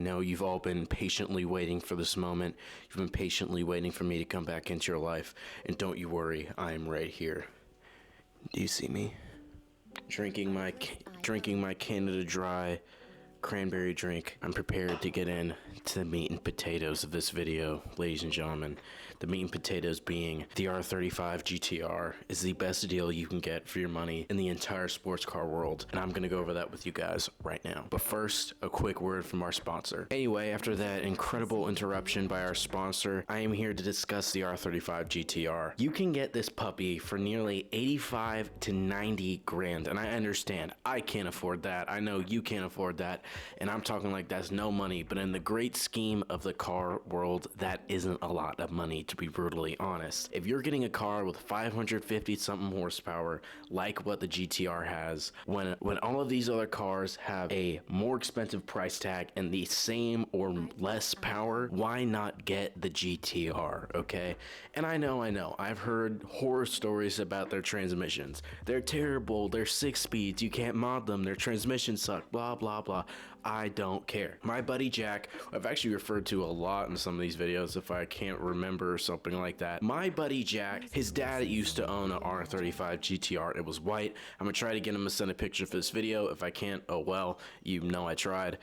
know you've all been patiently waiting for this moment. You've been patiently waiting for me to come back into your life. And don't you worry, I am right here. Do you see me? Drinking my Canada Dry cranberry drink. I'm prepared to get in to the meat and potatoes of this video, ladies and gentlemen. The meat and potatoes being the R35 GTR is the best deal you can get for your money in the entire sports car world, and I'm gonna go over that with you guys right now. But first, a quick word from our sponsor. Anyway, after that incredible interruption by our sponsor, I am here to discuss the R35 GTR. You can get this puppy for nearly 85 to 90 grand, and I understand I can't afford that. I know you can't afford that. And I'm talking like that's no money, but in the great scheme of the car world, that isn't a lot of money, to be brutally honest. If you're getting a car with 550 something horsepower, like what the GTR has, when all of these other cars have a more expensive price tag and the same or less power, why not get the GTR, okay? And I know, I've heard horror stories about their transmissions. They're terrible, they're 6 speeds, you can't mod them, their transmissions suck, blah, blah, blah. I don't care. My buddy Jack, I've actually referred to a lot in some of these videos if I can't remember or something like that. My buddy Jack, his dad used to own an R35 GTR. It was white. I'm gonna try to get him to send a picture for this video. If I can't, oh well, you know I tried.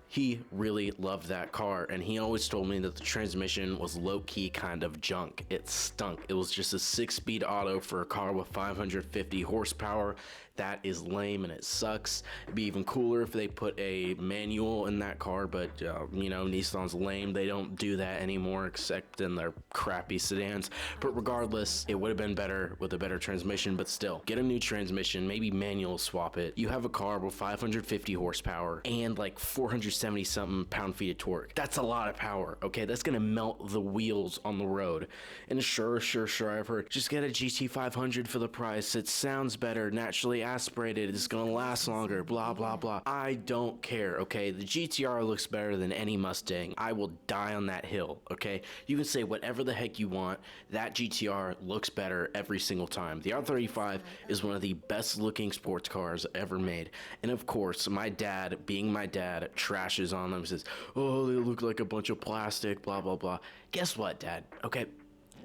He really loved that car, and he always told me that the transmission was low-key kind of junk. It stunk. It was just a 6-speed auto for a car with 550 horsepower. That is lame and it sucks. It'd be even cooler if they put a manual in that car, but you know, Nissan's lame. They don't do that anymore except in their crappy sedans. But regardless, it would have been better with a better transmission, but still, get a new transmission, maybe manual swap it. You have a car with 550 horsepower and like 470 something pound-feet of torque. That's a lot of power, okay? That's gonna melt the wheels on the road. And sure, I've heard, just get a GT500 for the price. It sounds better, naturally aspirated, it's gonna last longer, blah, blah, blah. I don't care, okay? The GTR looks better than any Mustang. I will die on that hill, okay? You can say whatever the heck you want. That GTR looks better every single time. The R35 is one of the best looking sports cars ever made. And of course, my dad, being my dad, trashes on them, says, oh, they look like a bunch of plastic, blah, blah, blah. Guess what, Dad? Okay,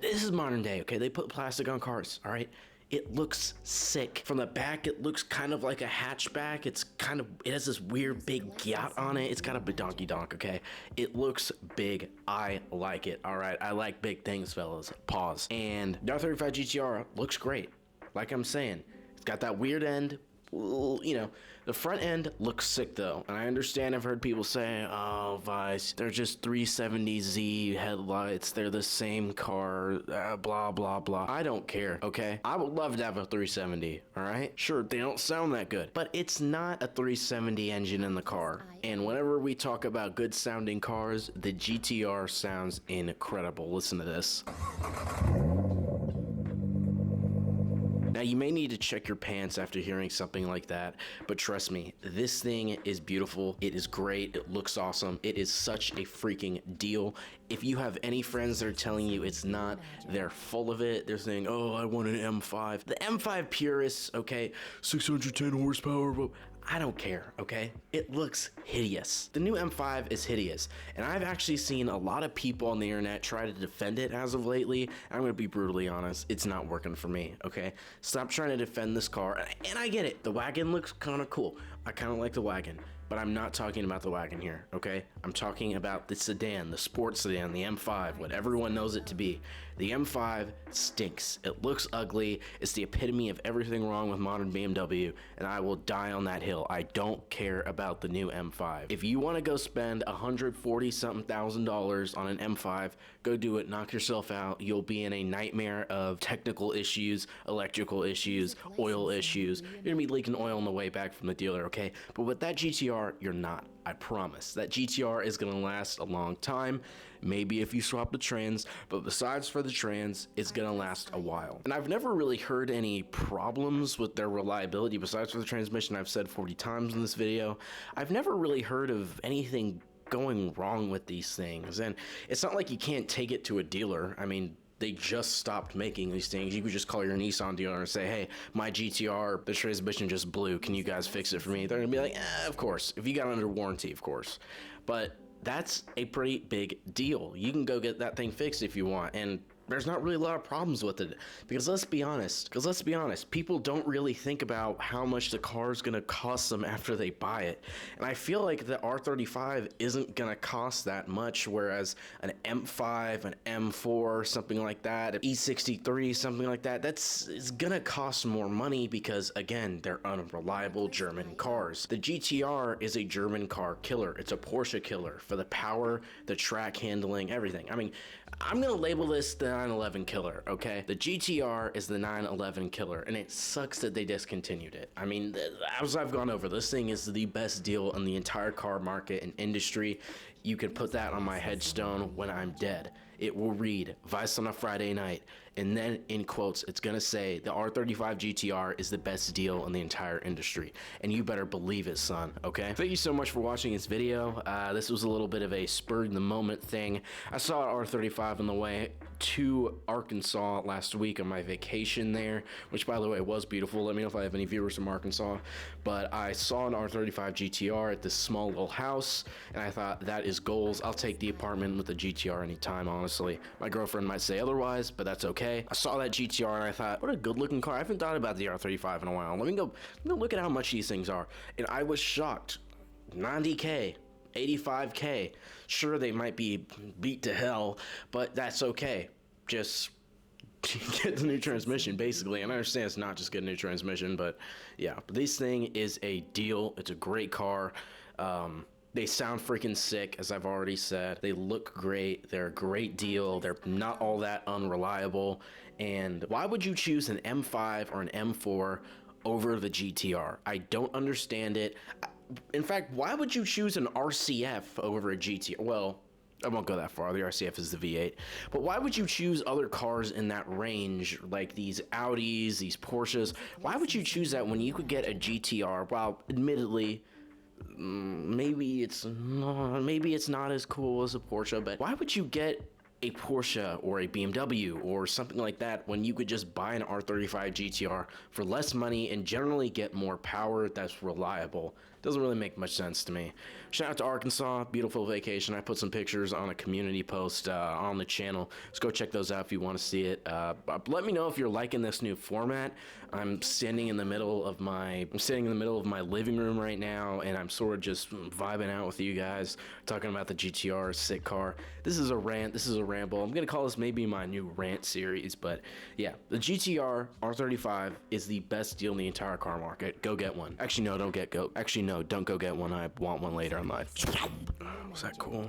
this is modern day, okay? They put plastic on cars, all right? It looks sick. From the back, it looks kind of like a hatchback. It has this weird big yacht on it. It's got a badonkey donk, okay? It looks big. I like it, all right? I like big things, fellas. Pause. And the R35 GTR looks great. Like I'm saying, it's got that weird end. You know, the front end looks sick though, and I understand. I've heard people say, oh, Vice, they're just 370Z headlights, they're the same car, blah, blah, blah. I don't care, okay? I would love to have a 370, all right? Sure, they don't sound that good, but it's not a 370 engine in the car. And whenever we talk about good sounding cars, the GTR sounds incredible. Listen to this. Now, you may need to check your pants after hearing something like that, but trust me, this thing is beautiful. It is great. It looks awesome. It is such a freaking deal. If you have any friends that are telling you it's not, they're full of it. They're saying, oh, I want an M5. The M5 purists, okay, 610 horsepower, but I don't care, okay? It looks hideous. The new M5 is hideous, and I've actually seen a lot of people on the internet try to defend it as of lately. I'm gonna be brutally honest, it's not working for me, okay? Stop trying to defend this car, and I get it. The wagon looks kind of cool. I kind of like the wagon, but I'm not talking about the wagon here, okay? I'm talking about the sedan, the sports sedan, the M5, what everyone knows it to be. The M5 stinks. It looks ugly. It's the epitome of everything wrong with modern BMW, and I will die on that hill. I don't care about the new M5. If you want to go spend $140-something thousand on an M5, go do it. Knock yourself out. You'll be in a nightmare of technical issues, electrical issues, oil issues. You're gonna be leaking oil on the way back from the dealer, okay? But with that GTR, you're not. I promise. That GTR is gonna last a long time. Maybe if you swap the trans, but besides for the trans, it's gonna last a while. And I've never really heard any problems with their reliability besides for the transmission. I've said 40 times in this video. I've never really heard of anything going wrong with these things. And it's not like you can't take it to a dealer. I mean, they just stopped making these things. You could just call your Nissan dealer and say, hey, my GTR, the transmission just blew. Can you guys fix it for me? They're gonna be like, of course. If you got under warranty, of course. But that's a pretty big deal. You can go get that thing fixed if you want, and there's not really a lot of problems with it, because let's be honest, people don't really think about how much the car is going to cost them after they buy it. And I feel like the R35 isn't going to cost that much, whereas an M5, an M4, something like that, an E63, something like that, it's going to cost more money because, again, they're unreliable German cars. The GTR is a German car killer. It's a Porsche killer for the power, the track handling, everything. I mean, I'm going to label this the 911 killer, okay? The GTR is the 911 killer, and it sucks that they discontinued it. I mean, as I've gone over, this thing is the best deal in the entire car market and industry. You can put that on my headstone when I'm dead. It will read, Vice on a Friday night, and then in quotes, it's gonna say the R35 GTR is the best deal in the entire industry. And you better believe it, son, okay? Thank you so much for watching this video. This was a little bit of a spur in the moment thing. I saw an R35 on the way to Arkansas last week on my vacation there, which by the way was beautiful. Let me know if I have any viewers from Arkansas. But I saw an R35 GTR at this small little house, and I thought, that is goals. I'll take the apartment with the GTR anytime, honestly. My girlfriend might say otherwise, but that's okay. I saw that GTR and I thought, what a good looking car. I haven't thought about the R35 in a while. Let me go look at how much these things are. And I was shocked. 90K. 85K. Sure, they might be beat to hell, but that's okay. Just get the new transmission, basically. And I understand it's not just get a new transmission, but yeah. But this thing is a deal. It's a great car. They sound freaking sick, as I've already said. They look great. They're a great deal. They're not all that unreliable. And why would you choose an M5 or an M4 over the GTR? I don't understand it. In fact, why would you choose an RCF over a GTR? Well, I won't go that far. The RCF is the V8. But why would you choose other cars in that range, like these Audis, these Porsches? Why would you choose that when you could get a GTR? Well, admittedly, maybe it's not as cool as a Porsche, but why would you get a Porsche or a BMW or something like that when you could just buy an R35 GTR for less money and generally get more power that's reliable? Doesn't really make much sense to me. Shout out to Arkansas, beautiful vacation. I put some pictures on a community post on the channel. Just go check those out if you want to see it. Let me know if you're liking this new format. I'm standing in the middle of my living room right now, and I'm sort of just vibing out with you guys, talking about the GTR, sick car. This is a rant. This is a ramble. I'm gonna call this maybe my new rant series, but yeah, the GTR R35 is the best deal in the entire car market. Go get one. Actually, no, don't go get one. I want one later in life. Was that cool?